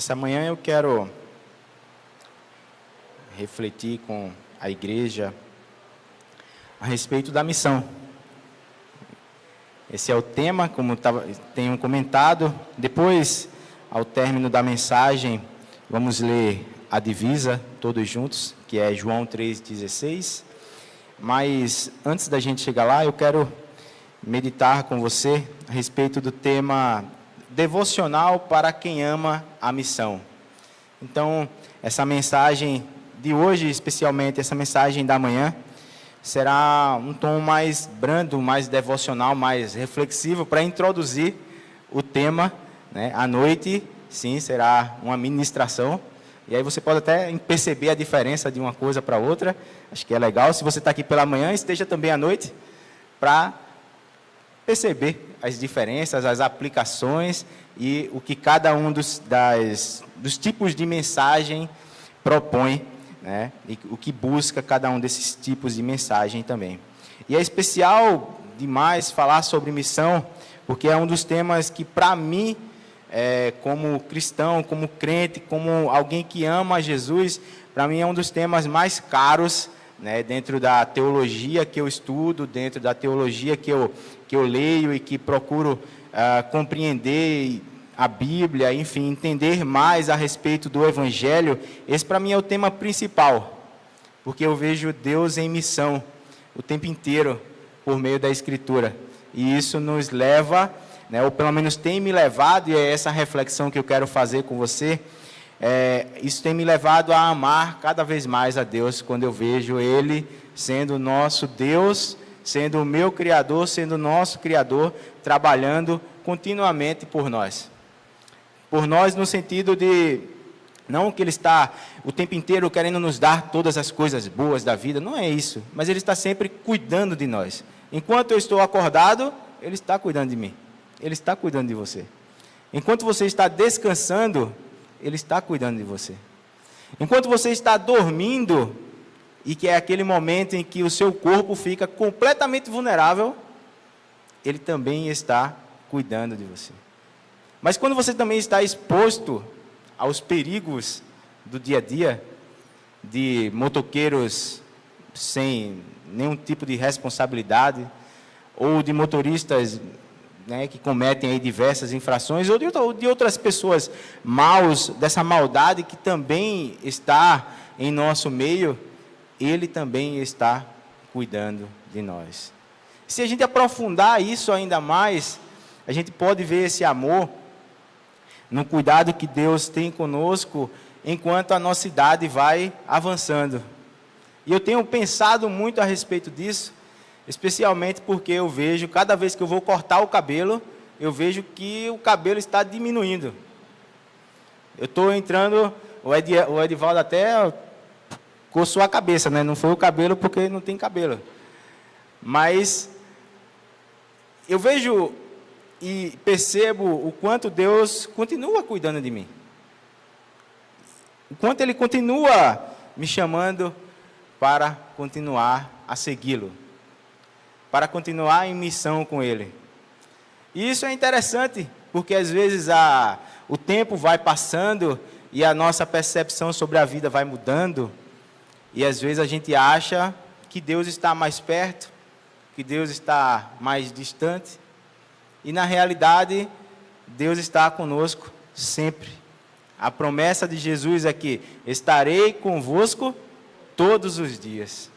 Essa manhã eu quero refletir com a igreja a respeito da missão. Esse é o tema, como tenho comentado. Depois, ao término da mensagem, vamos ler a divisa, todos juntos, que é João 3,16. Mas, antes da gente chegar lá, eu quero meditar com você a respeito do tema devocional para quem ama a missão. Então, essa mensagem de hoje, especialmente essa mensagem da manhã, será um tom mais brando, mais devocional, mais reflexivo, para introduzir o tema, né? À noite, sim, será uma ministração. E aí você pode até perceber a diferença de uma coisa para outra. Acho que é legal. Se você está aqui pela manhã, esteja também à noite, para perceber as diferenças, as aplicações e o que cada um dos tipos de mensagem propõe, né? E o que busca cada um desses tipos de mensagem também. E é especial demais falar sobre missão, porque é um dos temas que, para mim, como cristão, como crente, como alguém que ama Jesus, para mim é um dos temas mais caros, né, dentro da teologia que eu estudo, dentro da teologia que eu leio e que procuro compreender a Bíblia, enfim, entender mais a respeito do Evangelho. Esse para mim é o tema principal, porque eu vejo Deus em missão o tempo inteiro por meio da Escritura, e isso nos leva, né, ou pelo menos tem me levado, e é essa reflexão que eu quero fazer com você. Isso tem me levado a amar cada vez mais a Deus, quando eu vejo Ele sendo o nosso Deus, sendo o meu Criador, sendo o nosso Criador, trabalhando continuamente por nós. Por nós no sentido de, não que Ele está o tempo inteiro querendo nos dar todas as coisas boas da vida, não é isso, mas Ele está sempre cuidando de nós. Enquanto eu estou acordado, Ele está cuidando de mim, Ele está cuidando de você. Enquanto você está descansando, Ele está cuidando de você. Enquanto você está dormindo, e que é aquele momento em que o seu corpo fica completamente vulnerável, Ele também está cuidando de você. Mas quando você também está exposto aos perigos do dia a dia, de motoqueiros sem nenhum tipo de responsabilidade, ou de motoristas, né, que cometem aí diversas infrações, ou de outras pessoas maus, dessa maldade que também está em nosso meio, Ele também está cuidando de nós. Se a gente aprofundar isso ainda mais, a gente pode ver esse amor no cuidado que Deus tem conosco enquanto a nossa idade vai avançando. E eu tenho pensado muito a respeito disso, especialmente porque eu vejo, cada vez que eu vou cortar o cabelo, eu vejo que o cabelo está diminuindo. Eu estou entrando, o Edivaldo até coçou a cabeça, né? Não foi o cabelo porque não tem cabelo. Mas eu vejo e percebo o quanto Deus continua cuidando de mim. O quanto Ele continua me chamando para continuar a segui-lo, para continuar em missão com Ele. E isso é interessante, porque às vezes o tempo vai passando e a nossa percepção sobre a vida vai mudando, e às vezes a gente acha que Deus está mais perto, que Deus está mais distante, e na realidade, Deus está conosco sempre. A promessa de Jesus é que estarei convosco todos os dias.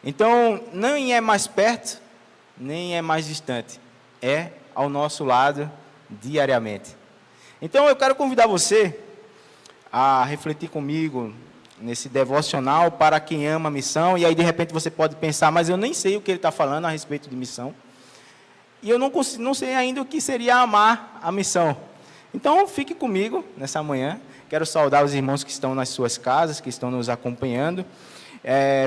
Então, nem é mais perto, nem é mais distante. É ao nosso lado diariamente. Então, eu quero convidar você a refletir comigo nesse devocional para quem ama a missão. E aí, de repente, você pode pensar, mas eu nem sei o que ele está falando a respeito de missão. E eu não sei ainda o que seria amar a missão. Então, fique comigo nessa manhã. Quero saudar os irmãos que estão nas suas casas, que estão nos acompanhando.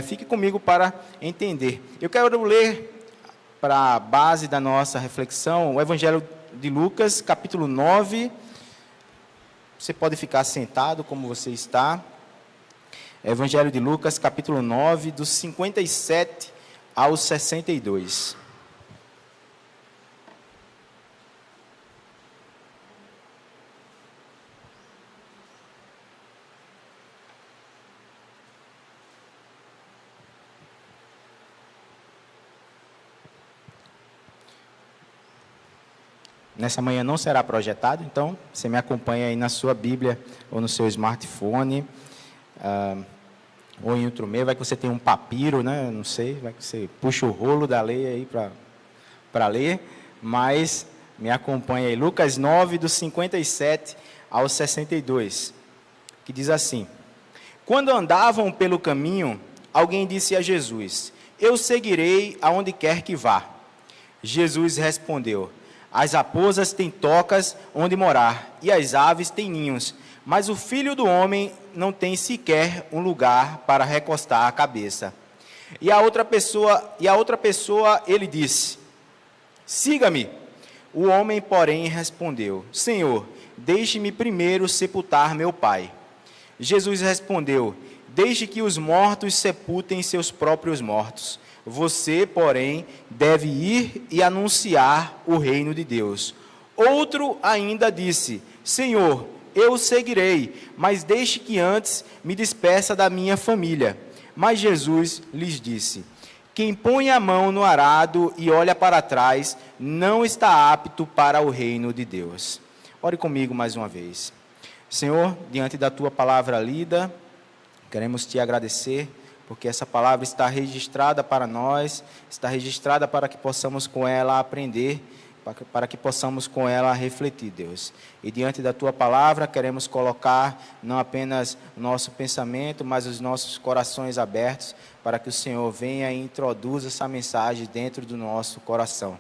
Fique comigo para entender. Eu quero ler, para a base da nossa reflexão, o Evangelho de Lucas, capítulo 9. Você pode ficar sentado como você está. Evangelho de Lucas, capítulo 9, dos 57 ao 62. nessa manhã não será projetado, então você me acompanha aí na sua Bíblia ou no seu smartphone, ou em outro meio, vai que você tem um papiro, né? Não sei, vai que você puxa o rolo da lei aí para ler, mas me acompanha aí. Lucas 9, do 57 ao 62, que diz assim: Quando andavam pelo caminho, alguém disse a Jesus: Eu seguirei aonde quer que vá. Jesus respondeu: As raposas têm tocas onde morar, e as aves têm ninhos, mas o Filho do Homem não tem sequer um lugar para recostar a cabeça. E a outra pessoa ele disse: Siga-me. O homem, porém, respondeu: Senhor, deixe-me primeiro sepultar meu pai. Jesus respondeu: Deixe que os mortos sepultem seus próprios mortos. Você, porém, deve ir e anunciar o reino de Deus. Outro ainda disse: Senhor, eu o seguirei, mas deixe que antes me despeça da minha família. Mas Jesus lhes disse: Quem põe a mão no arado e olha para trás, não está apto para o reino de Deus. Ore comigo mais uma vez. Senhor, diante da Tua palavra lida, queremos Te agradecer, porque essa palavra está registrada para nós, está registrada para que possamos com ela aprender, para que possamos com ela refletir, Deus. E diante da Tua palavra, queremos colocar não apenas o nosso pensamento, mas os nossos corações abertos, para que o Senhor venha e introduza essa mensagem dentro do nosso coração,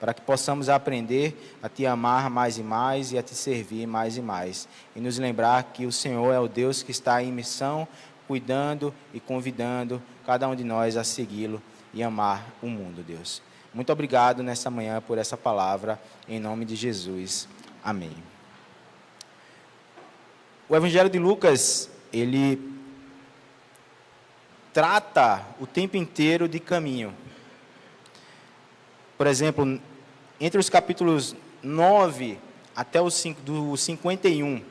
para que possamos aprender a Te amar mais e mais e a Te servir mais e mais. E nos lembrar que o Senhor é o Deus que está em missão, cuidando e convidando cada um de nós a segui-lo e amar o mundo, Deus. Muito obrigado nessa manhã por essa palavra, em nome de Jesus. Amém. O Evangelho de Lucas, ele trata o tempo inteiro de caminho. Por exemplo, entre os capítulos 9 até do 51,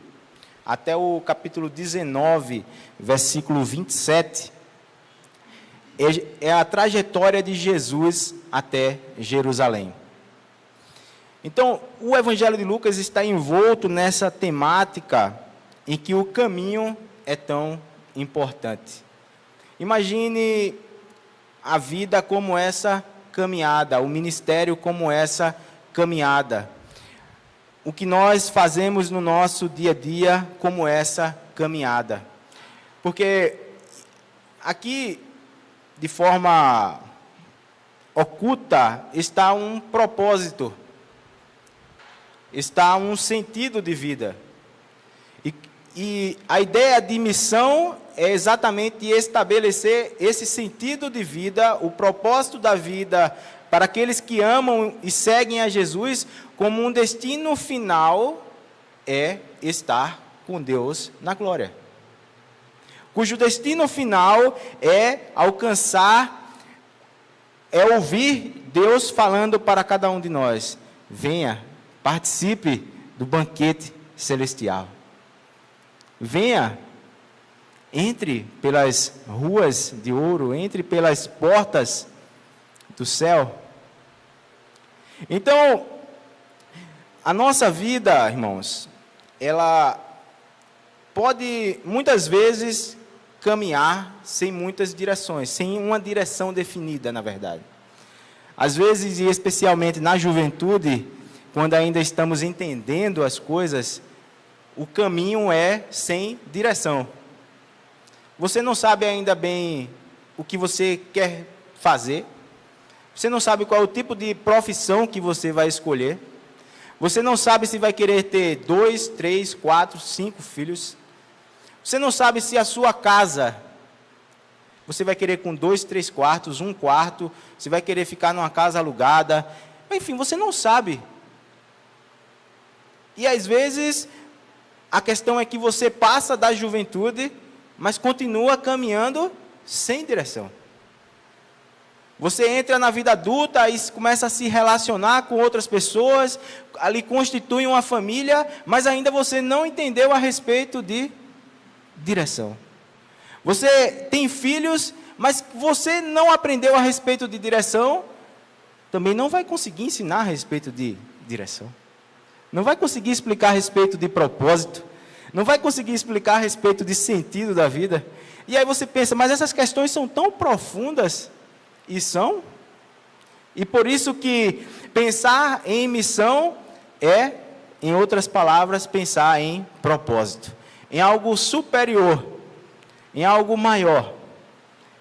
até o capítulo 19, versículo 27, é a trajetória de Jesus até Jerusalém. Então, o Evangelho de Lucas está envolto nessa temática em que o caminho é tão importante. Imagine a vida como essa caminhada, o ministério como essa caminhada. O que nós fazemos no nosso dia a dia como essa caminhada. Porque aqui, de forma oculta, está um propósito, está um sentido de vida. E a ideia de missão é exatamente estabelecer esse sentido de vida, o propósito da vida para aqueles que amam e seguem a Jesus, como um destino final é estar com Deus na glória. Cujo destino final é alcançar, é ouvir Deus falando para cada um de nós: venha, participe do banquete celestial. Venha, entre pelas ruas de ouro, entre pelas portas do céu. Então, a nossa vida, irmãos, ela pode muitas vezes caminhar sem muitas direções, sem uma direção definida, na verdade. Às vezes, e especialmente na juventude, quando ainda estamos entendendo as coisas, o caminho é sem direção. Você não sabe ainda bem o que você quer fazer. Você não sabe qual é o tipo de profissão que você vai escolher. Você não sabe se vai querer ter 2, 3, 4, 5 filhos. Você não sabe se a sua casa, você vai querer com 2, 3 quartos, 1 quarto. Você vai querer ficar numa casa alugada. Enfim, você não sabe. E às vezes, a questão é que você passa da juventude, mas continua caminhando sem direção. Você entra na vida adulta e começa a se relacionar com outras pessoas, ali constitui uma família, mas ainda você não entendeu a respeito de direção. Você tem filhos, mas você não aprendeu a respeito de direção, também não vai conseguir ensinar a respeito de direção. não vai conseguir explicar a respeito de propósito, não vai conseguir explicar a respeito de sentido da vida. E aí você pensa, mas essas questões são tão profundas, e são. E por isso que pensar em missão é, em outras palavras, pensar em propósito, em algo superior, em algo maior,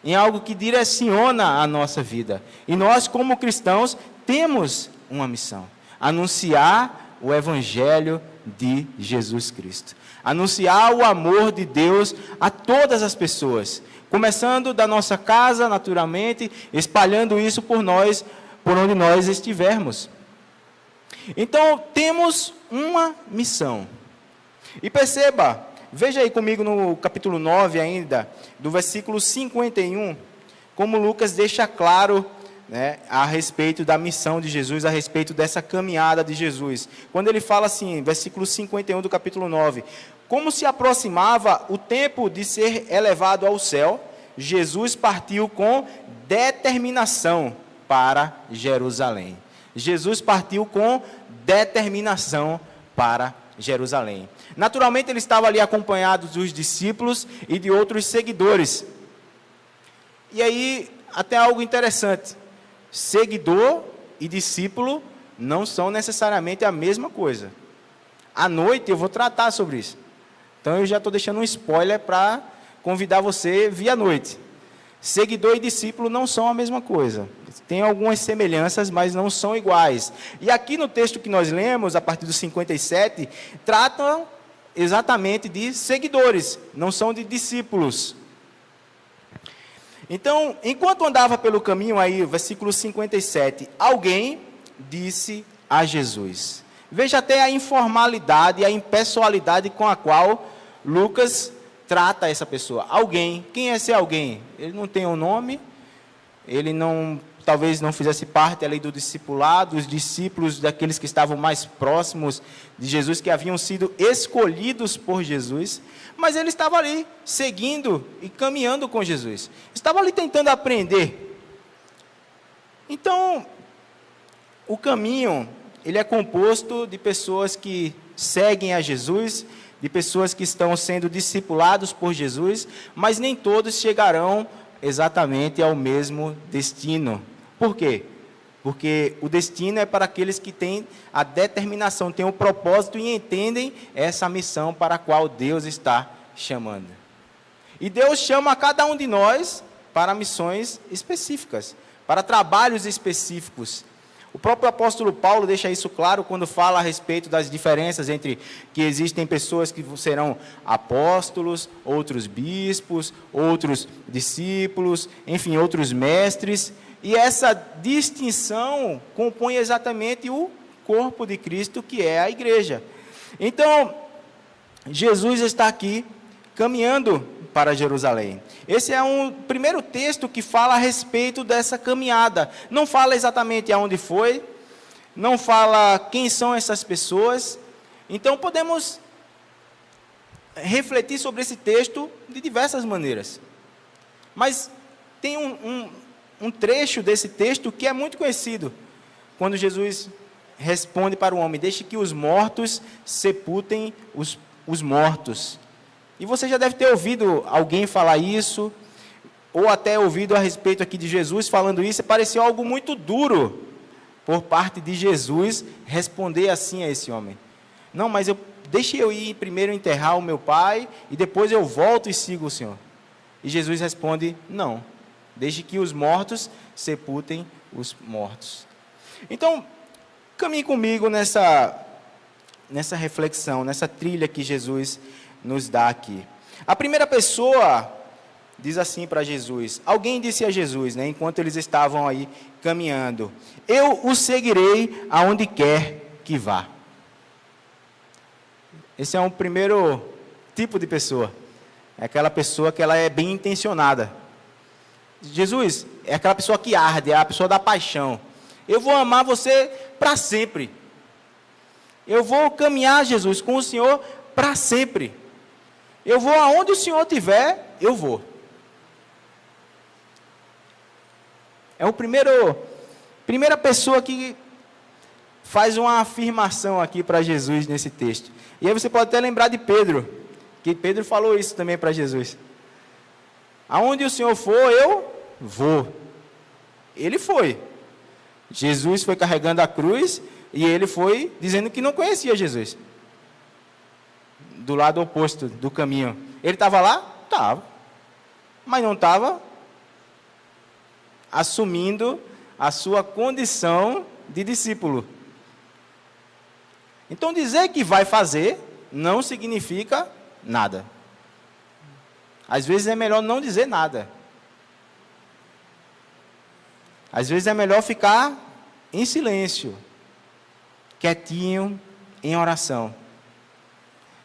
em algo que direciona a nossa vida. E nós, como cristãos, temos uma missão: anunciar o Evangelho de Jesus Cristo. Anunciar o amor de Deus a todas as pessoas, começando da nossa casa, naturalmente, espalhando isso por nós, por onde nós estivermos. Então, temos uma missão. E perceba, veja aí comigo no capítulo 9 ainda, do versículo 51, como Lucas deixa claro, né, a respeito da missão de Jesus, a respeito dessa caminhada de Jesus. Quando ele fala assim, versículo 51 do capítulo 9, como se aproximava o tempo de ser elevado ao céu, Jesus partiu com determinação para Jerusalém. Jesus partiu com determinação para Jerusalém. Naturalmente, ele estava ali acompanhado dos discípulos e de outros seguidores. E aí, até algo interessante. Seguidor e discípulo não são necessariamente a mesma coisa. À noite eu vou tratar sobre isso. Então, eu já estou deixando um spoiler para convidar você via noite. Seguidor e discípulo não são a mesma coisa. Tem algumas semelhanças, mas não são iguais. E aqui no texto que nós lemos, a partir do 57, tratam exatamente de seguidores, não são de discípulos. Então, enquanto andava pelo caminho, aí, versículo 57, alguém disse a Jesus. Veja até a informalidade e a impessoalidade com a qual Lucas trata essa pessoa. Alguém. Quem é esse alguém? Ele não tem um nome, ele não, talvez não fizesse parte ali do discipulado, os discípulos daqueles que estavam mais próximos de Jesus, que haviam sido escolhidos por Jesus, mas ele estava ali, seguindo e caminhando com Jesus. Estava ali tentando aprender. Então, o caminho, ele é composto de pessoas que seguem a Jesus, de pessoas que estão sendo discipulados por Jesus, mas nem todos chegarão exatamente ao mesmo destino. Por quê? Porque o destino é para aqueles que têm a determinação, têm o propósito e entendem essa missão para a qual Deus está chamando. E Deus chama a cada um de nós para missões específicas, para trabalhos específicos. O próprio apóstolo Paulo deixa isso claro quando fala a respeito das diferenças entre que existem pessoas que serão apóstolos, outros bispos, outros discípulos, enfim, outros mestres. E essa distinção compõe exatamente o corpo de Cristo, que é a igreja. Então, Jesus está aqui caminhando para Jerusalém. Esse é um primeiro texto que fala a respeito dessa caminhada. Não fala exatamente aonde foi, não fala quem são essas pessoas. Então, podemos refletir sobre esse texto de diversas maneiras. Mas tem um trecho desse texto que é muito conhecido, quando Jesus responde para o homem: deixe que os mortos sepultem os mortos. E você já deve ter ouvido alguém falar isso, ou até ouvido a respeito aqui de Jesus falando isso, e pareceu algo muito duro por parte de Jesus responder assim a esse homem. Não, mas deixe eu ir primeiro enterrar o meu pai, e depois eu volto e sigo o Senhor. E Jesus responde: não, deixe que os mortos sepultem os mortos. Então, caminhe comigo nessa reflexão, nessa trilha que Jesus nos dá aqui. A primeira pessoa diz assim para Jesus, alguém disse a Jesus, né, enquanto eles estavam aí caminhando: eu o seguirei aonde quer que vá. Esse é um primeiro tipo de pessoa. É aquela pessoa que ela é bem intencionada. Jesus é aquela pessoa que arde, é a pessoa da paixão. Eu vou amar você para sempre. Eu vou caminhar, Jesus, com o Senhor para sempre. Eu vou aonde o Senhor estiver, eu vou. É o primeira pessoa que faz uma afirmação aqui para Jesus nesse texto. E aí você pode até lembrar de Pedro, que Pedro falou isso também para Jesus. Aonde o Senhor for, eu vou. Ele foi. Jesus foi carregando a cruz e ele foi dizendo que não conhecia Jesus. Do lado oposto do caminho. Ele estava lá? Estava. Mas não estava assumindo a sua condição de discípulo. Então, dizer que vai fazer não significa nada. Às vezes é melhor não dizer nada. Às vezes é melhor ficar em silêncio, quietinho, em oração.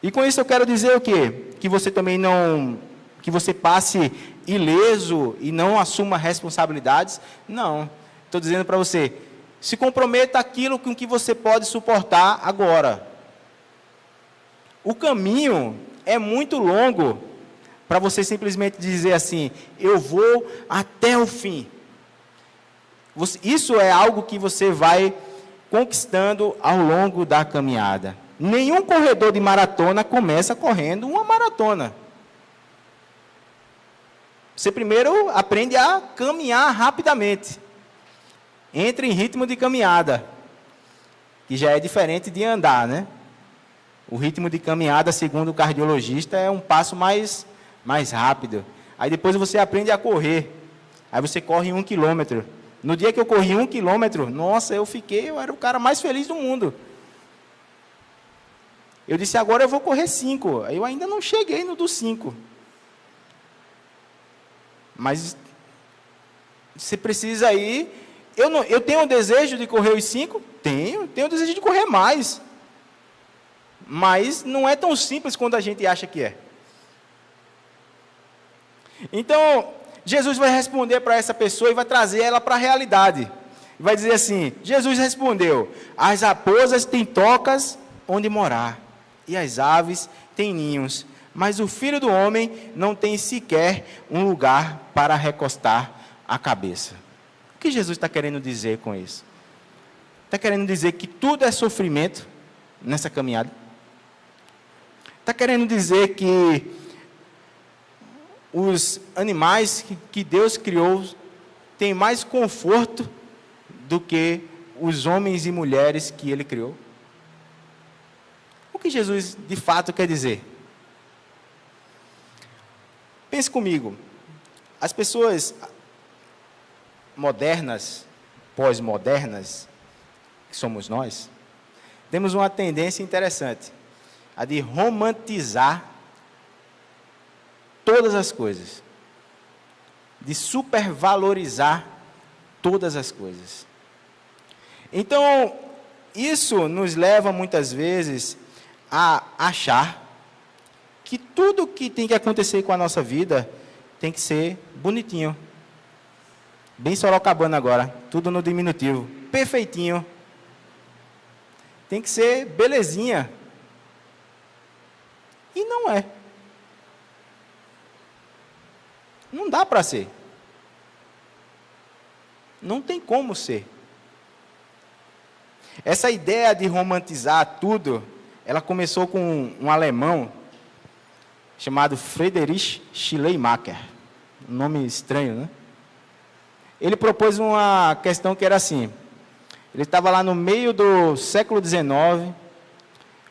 E com isso eu quero dizer o quê? Que você também não, que você passe ileso e não assuma responsabilidades? Não. Estou dizendo para você, se comprometa aquilo com que você pode suportar agora. O caminho é muito longo para você simplesmente dizer assim, eu vou até o fim. Isso é algo que você vai conquistando ao longo da caminhada. Nenhum corredor de maratona começa correndo uma maratona. Você primeiro aprende a caminhar rapidamente. Entra em ritmo de caminhada, que já é diferente de andar, né? O ritmo de caminhada, segundo o cardiologista, é um passo mais rápido. Aí depois você aprende a correr. Aí você corre 1 quilômetro. No dia que eu corri 1 quilômetro, nossa, eu era o cara mais feliz do mundo. Eu disse, agora eu vou correr 5. Eu ainda não cheguei no dos 5. Mas você precisa ir. Eu tenho o desejo de correr os 5? Tenho o desejo de correr mais. Mas não é tão simples quanto a gente acha que é. Então, Jesus vai responder para essa pessoa e vai trazer ela para a realidade. Vai dizer assim, Jesus respondeu, as raposas têm tocas onde morar, e as aves têm ninhos, mas o Filho do Homem não tem sequer um lugar para recostar a cabeça. O que Jesus está querendo dizer com isso? Está querendo dizer que tudo é sofrimento nessa caminhada? Está querendo dizer que os animais que Deus criou têm mais conforto do que os homens e mulheres que Ele criou? O que Jesus de fato quer dizer? Pense comigo, as pessoas modernas, pós-modernas, que somos nós, temos uma tendência interessante, a de romantizar todas as coisas, de supervalorizar todas as coisas. Então, isso nos leva muitas vezes a achar que tudo que tem que acontecer com a nossa vida tem que ser bonitinho. Bem sorocabana agora, tudo no diminutivo, perfeitinho. Tem que ser belezinha. E não é. Não dá para ser. Não tem como ser. Essa ideia de romantizar tudo, ela começou com um alemão chamado Friedrich Schleiermacher. Um nome estranho, né? Ele propôs uma questão que era assim. Ele estava lá no meio do século XIX,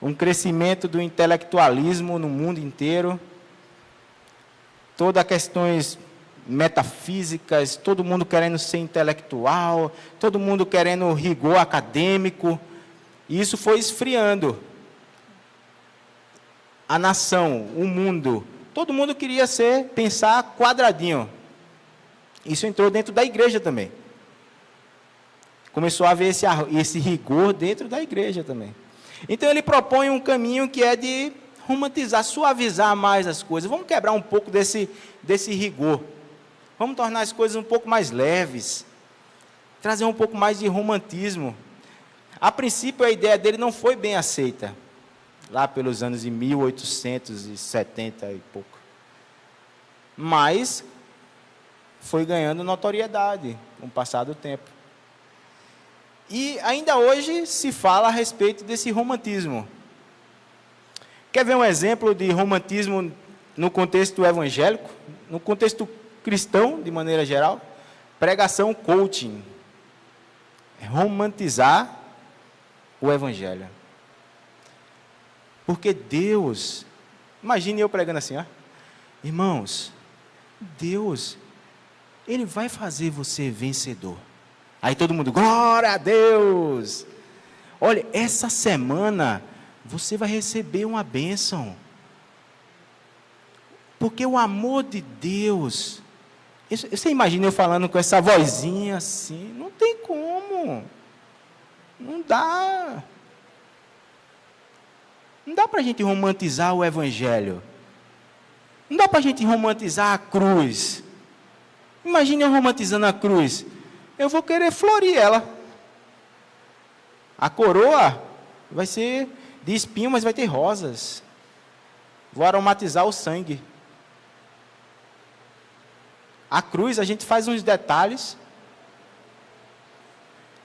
um crescimento do intelectualismo no mundo inteiro, todas as questões metafísicas, todo mundo querendo ser intelectual, todo mundo querendo rigor acadêmico, e isso foi esfriando a nação, o mundo. Todo mundo queria pensar quadradinho. Isso entrou dentro da igreja também. Começou a haver esse rigor dentro da igreja também. Então ele propõe um caminho que é de romantizar, suavizar mais as coisas. Vamos quebrar um pouco desse rigor. Vamos tornar as coisas um pouco mais leves. Trazer um pouco mais de romantismo. A princípio, a ideia dele não foi bem aceita. Lá pelos anos de 1870 e pouco. Mas foi ganhando notoriedade com o passar do tempo. E ainda hoje se fala a respeito desse romantismo. Quer ver um exemplo de romantismo no contexto evangélico? No contexto cristão, de maneira geral? Pregação coaching. É romantizar o evangelho. Porque Deus, imagine eu pregando assim, ó. Irmãos, Deus, Ele vai fazer você vencedor. Aí todo mundo, glória a Deus. Olha, essa semana você vai receber uma bênção. Porque o amor de Deus, você imagina eu falando com essa vozinha assim, não tem como. Não dá. Não dá para a gente romantizar o evangelho. Não dá para a gente romantizar a cruz. Imagine eu romantizando a cruz. Eu vou querer florir ela. A coroa vai ser de espinho, mas vai ter rosas. Vou aromatizar o sangue. A cruz, a gente faz uns detalhes.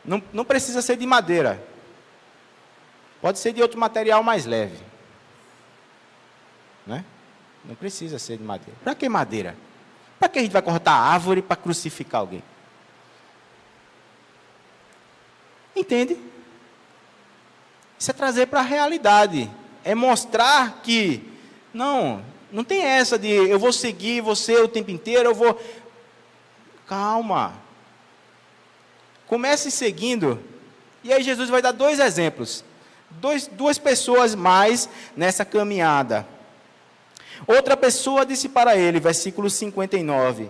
Não precisa ser de madeira. Pode ser de outro material mais leve. Né? Não precisa ser de madeira. Para que madeira? Para que a gente vai cortar a árvore para crucificar alguém? Entende? Isso é trazer para a realidade. É mostrar que, não tem essa de eu vou seguir você o tempo inteiro, eu vou... Calma. Comece seguindo. E aí Jesus vai dar 2 exemplos. Duas pessoas mais nessa caminhada. Outra pessoa disse para ele, versículo 59.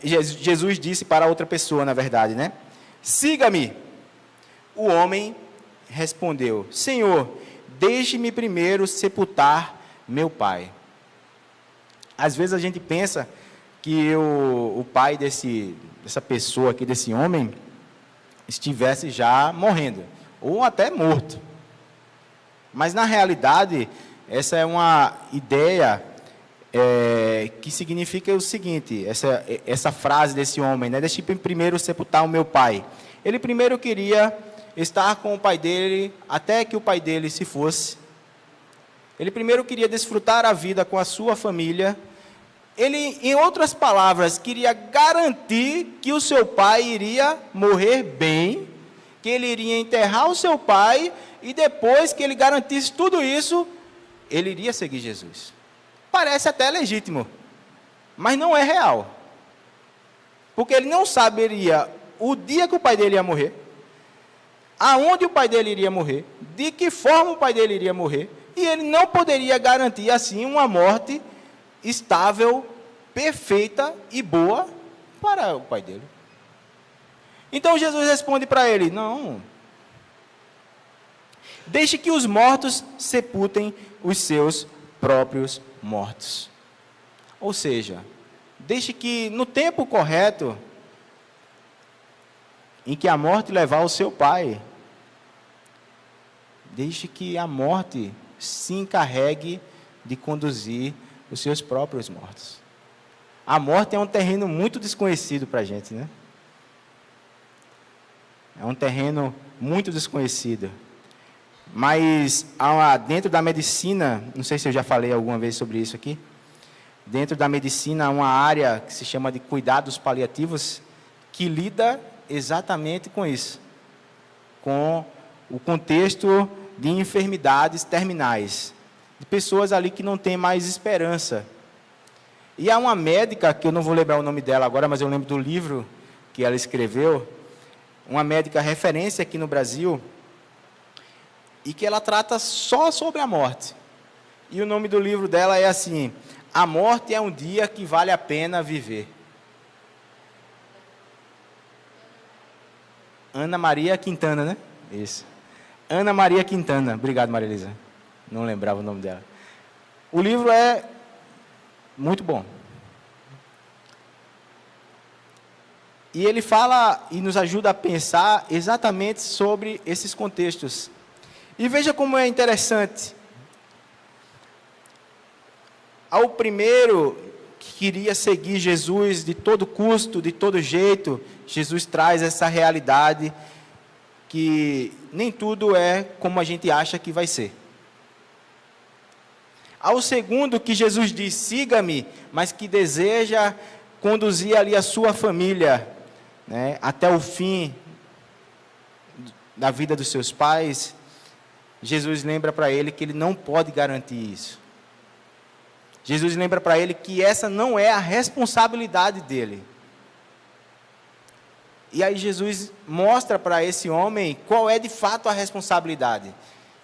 Jesus disse para outra pessoa, na verdade, né? Siga-me. O homem respondeu, Senhor, deixe-me primeiro sepultar meu pai. Às vezes a gente pensa que o pai dessa pessoa aqui, desse homem, estivesse já morrendo, ou até morto. Mas na realidade, essa é uma ideia que significa o seguinte, essa frase desse homem, né? Deixe-me primeiro sepultar o meu pai. Ele primeiro queria estar com o pai dele, até que o pai dele se fosse. Ele primeiro queria desfrutar a vida com a sua família. Ele, em outras palavras, queria garantir que o seu pai iria morrer bem, que ele iria enterrar o seu pai, e depois que ele garantisse tudo isso, ele iria seguir Jesus. Parece até legítimo, mas não é real. Porque ele não saberia o dia que o pai dele ia morrer, aonde o pai dele iria morrer, de que forma o pai dele iria morrer, e ele não poderia garantir assim uma morte estável, perfeita e boa para o pai dele. Então Jesus responde para ele, não, deixe que os mortos sepultem os seus próprios mortos. Ou seja, deixe que no tempo correto, em que a morte levar o seu pai, deixe que a morte se encarregue de conduzir os seus próprios mortos. A morte é um terreno muito desconhecido para a gente, né? É um terreno muito desconhecido. Mas dentro da medicina, não sei se eu já falei alguma vez sobre isso aqui, dentro da medicina há uma área que se chama de cuidados paliativos, que lida exatamente com isso, com o contexto de enfermidades terminais, de pessoas ali que não têm mais esperança. E há uma médica, que eu não vou lembrar o nome dela agora, mas eu lembro do livro que ela escreveu, uma médica referência aqui no Brasil, e que ela trata só sobre a morte. E o nome do livro dela é assim, A Morte é um Dia que Vale a Pena Viver. Ana Maria Quintana, né? Isso. Ana Maria Quintana. Obrigado, Maria Elisa. Não lembrava o nome dela. O livro é muito bom. E ele fala e nos ajuda a pensar exatamente sobre esses contextos. E veja como é interessante. Ao primeiro que queria seguir Jesus de todo custo, de todo jeito, Jesus traz essa realidade que nem tudo é como a gente acha que vai ser. Ao segundo que Jesus diz, siga-me, mas que deseja conduzir ali a sua família, né, até o fim da vida dos seus pais, Jesus lembra para ele que ele não pode garantir isso. Jesus lembra para ele que essa não é a responsabilidade dele. E aí Jesus mostra para esse homem qual é de fato a responsabilidade.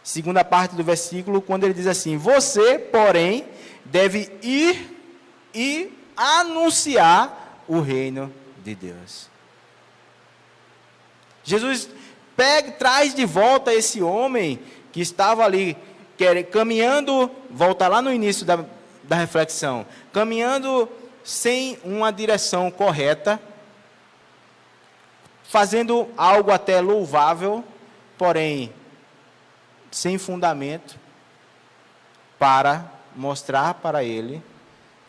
Segunda parte do versículo, quando ele diz assim, você, porém, deve ir e anunciar o reino de Deus. Jesus traz de volta esse homem que estava ali caminhando, volta lá no início da reflexão, caminhando sem uma direção correta, fazendo algo até louvável, porém sem fundamento, para mostrar para ele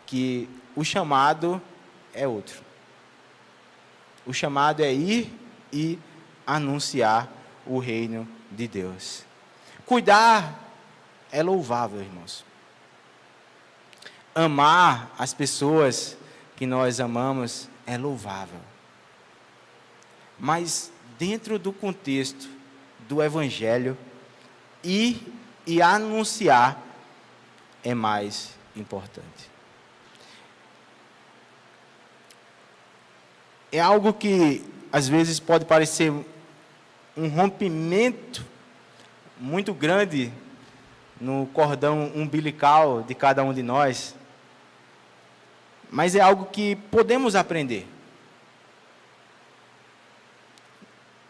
que o chamado é outro. O chamado é ir e anunciar o reino de Deus. Cuidar é louvável, irmãos. Amar as pessoas que nós amamos é louvável. Mas dentro do contexto do Evangelho, ir e anunciar é mais importante. É algo que às vezes pode parecer um rompimento muito grande no cordão umbilical de cada um de nós, mas é algo que podemos aprender.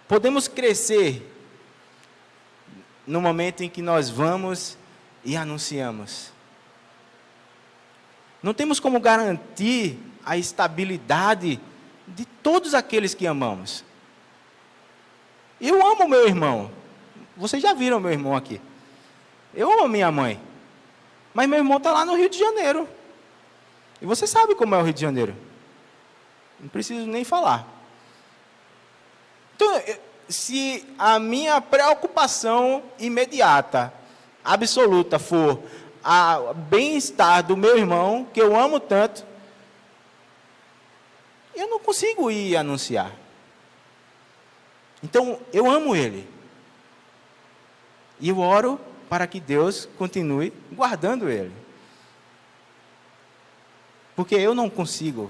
Podemos crescer no momento em que nós vamos e anunciamos. Não temos como garantir a estabilidade de todos aqueles que amamos. Eu amo meu irmão. Vocês já viram meu irmão aqui. Eu amo minha mãe. Mas meu irmão está lá no Rio de Janeiro. E você sabe como é o Rio de Janeiro. Não preciso nem falar. Então, se a minha preocupação imediata, absoluta, for o bem-estar do meu irmão, que eu amo tanto, eu não consigo ir anunciar. Então, eu amo ele. E eu oro para que Deus continue guardando ele. Porque eu não consigo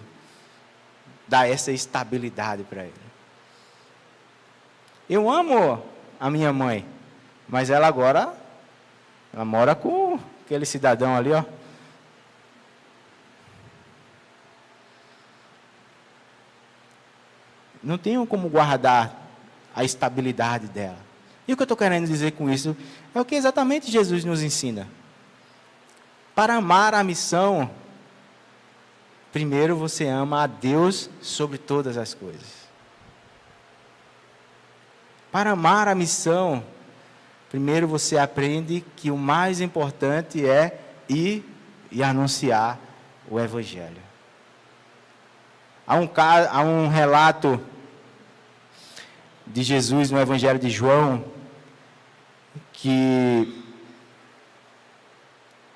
dar essa estabilidade para ele. Eu amo a minha mãe, mas ela agora, ela mora com aquele cidadão ali, ó. Não tenho como guardar a estabilidade dela. E o que eu estou querendo dizer com isso é o que exatamente Jesus nos ensina. Para amar a missão, primeiro você ama a Deus sobre todas as coisas. Para amar a missão, primeiro você aprende que o mais importante é ir e anunciar o Evangelho. Há um relato de Jesus no Evangelho de João, que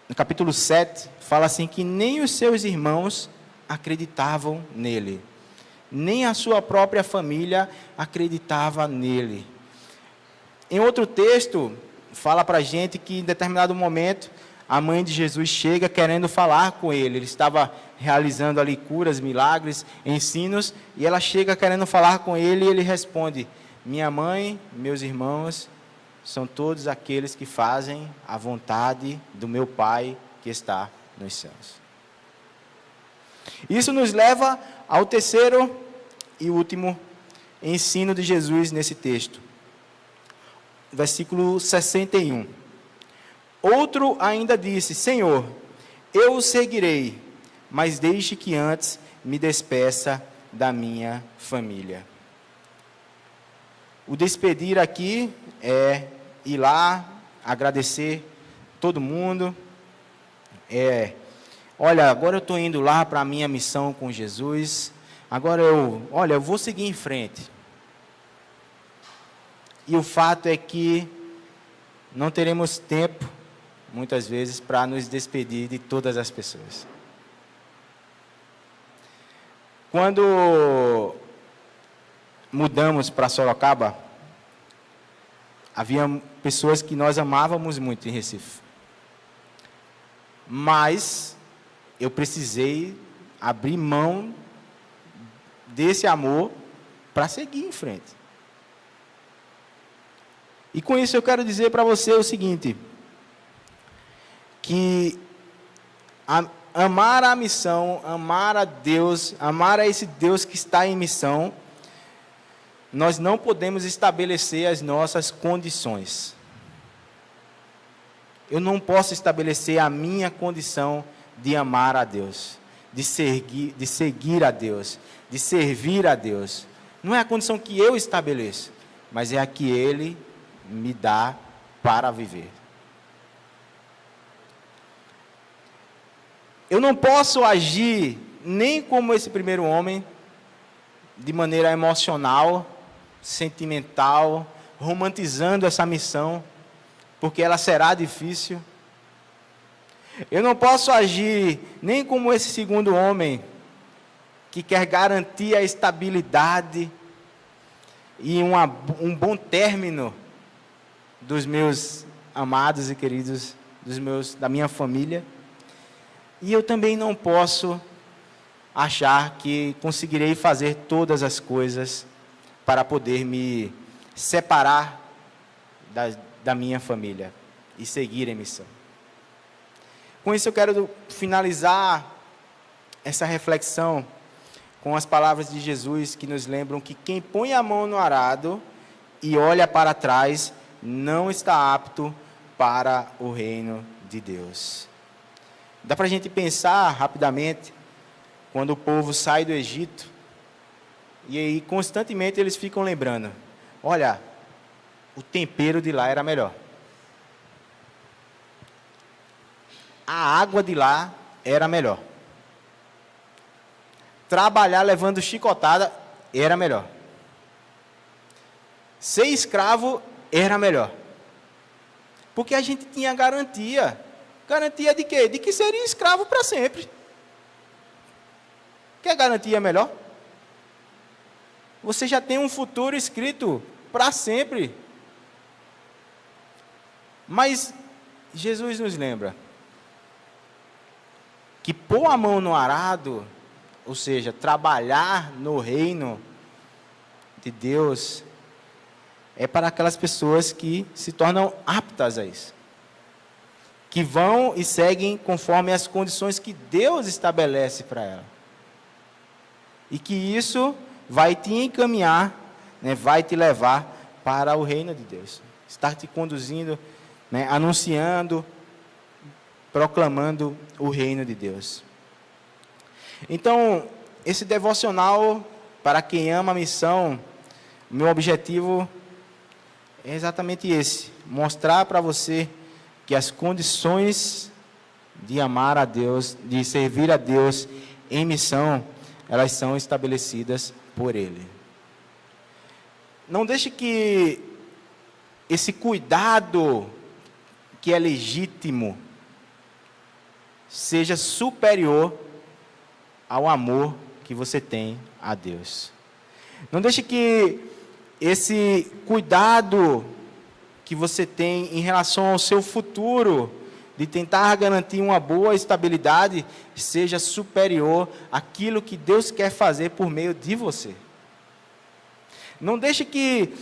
no capítulo 7, fala assim que nem os seus irmãos acreditavam nele. Nem a sua própria família acreditava nele. Em outro texto, fala para a gente que em determinado momento, a mãe de Jesus chega querendo falar com ele. Ele estava realizando ali curas, milagres, ensinos, e ela chega querendo falar com ele e ele responde, minha mãe, meus irmãos, são todos aqueles que fazem a vontade do meu Pai que está nos céus. Isso nos leva ao terceiro e último ensino de Jesus nesse texto. Versículo 61. Outro ainda disse, Senhor, eu o seguirei, mas deixe que antes me despeça da minha família. O despedir aqui é ir lá, agradecer todo mundo. Olha, agora eu estou indo lá para a minha missão com Jesus. Agora eu vou seguir em frente. E o fato é que não teremos tempo, muitas vezes, para nos despedir de todas as pessoas. Quando mudamos para Sorocaba, havia pessoas que nós amávamos muito em Recife. Mas eu precisei abrir mão desse amor para seguir em frente. E com isso eu quero dizer para você o seguinte, que amar a missão, amar a Deus, amar a esse Deus que está em missão, nós não podemos estabelecer as nossas condições. Eu não posso estabelecer a minha condição de amar a Deus, de seguir a Deus, de servir a Deus. Não é a condição que eu estabeleço, mas é a que Ele me dá para viver. Eu não posso agir nem como esse primeiro homem, de maneira emocional, sentimental, romantizando essa missão, porque ela será difícil. Eu não posso agir nem como esse segundo homem, que quer garantir a estabilidade e um bom término dos meus amados e queridos, da minha família. E eu também não posso achar que conseguirei fazer todas as coisas para poder me separar da minha família e seguir em missão. Com isso eu quero finalizar essa reflexão com as palavras de Jesus que nos lembram que quem põe a mão no arado e olha para trás não está apto para o reino de Deus. Dá para a gente pensar rapidamente, quando o povo sai do Egito, e aí constantemente eles ficam lembrando, olha, o tempero de lá era melhor. A água de lá era melhor. Trabalhar levando chicotada era melhor. Ser escravo era melhor. Porque a gente tinha garantia. Garantia de quê? De que seria escravo para sempre. Quer garantia melhor? Você já tem um futuro escrito para sempre. Mas Jesus nos lembra que pôr a mão no arado, ou seja, trabalhar no reino de Deus, é para aquelas pessoas que se tornam aptas a isso. Que vão e seguem conforme as condições que Deus estabelece para ela. E que isso vai te encaminhar, né, vai te levar para o reino de Deus. Estar te conduzindo, né, anunciando, proclamando o reino de Deus. Então, esse devocional, para quem ama a missão, meu objetivo é exatamente esse: mostrar para você que as condições de amar a Deus, de servir a Deus em missão, elas são estabelecidas por Ele. Não deixe que esse cuidado que é legítimo seja superior ao amor que você tem a Deus. Não deixe que esse cuidado que você tem em relação ao seu futuro, de tentar garantir uma boa estabilidade, seja superior àquilo que Deus quer fazer por meio de você. Não deixe que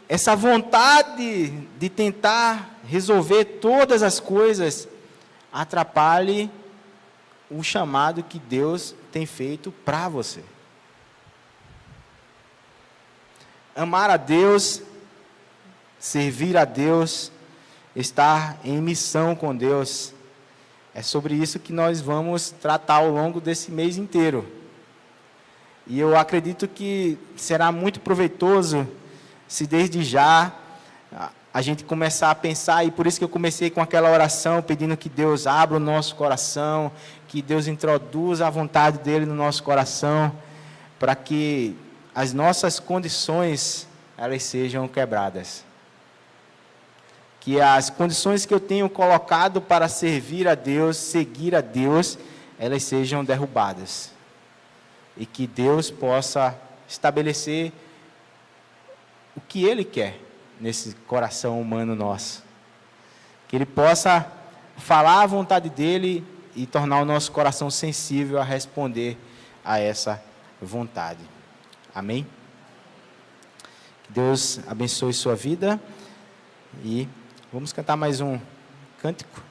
essa vontade de tentar resolver todas as coisas atrapalhe o chamado que Deus tem feito para você. Amar a Deus, servir a Deus, estar em missão com Deus, é sobre isso que nós vamos tratar ao longo desse mês inteiro. E eu acredito que será muito proveitoso se desde já a gente começar a pensar, e por isso que eu comecei com aquela oração, pedindo que Deus abra o nosso coração, que Deus introduza a vontade dEle no nosso coração, para que as nossas condições, elas sejam quebradas. Que as condições que eu tenho colocado para servir a Deus, seguir a Deus, elas sejam derrubadas. E que Deus possa estabelecer o que Ele quer nesse coração humano nosso. Que Ele possa falar a vontade dEle e tornar o nosso coração sensível a responder a essa vontade. Amém? Que Deus abençoe sua vida e vamos cantar mais um cântico.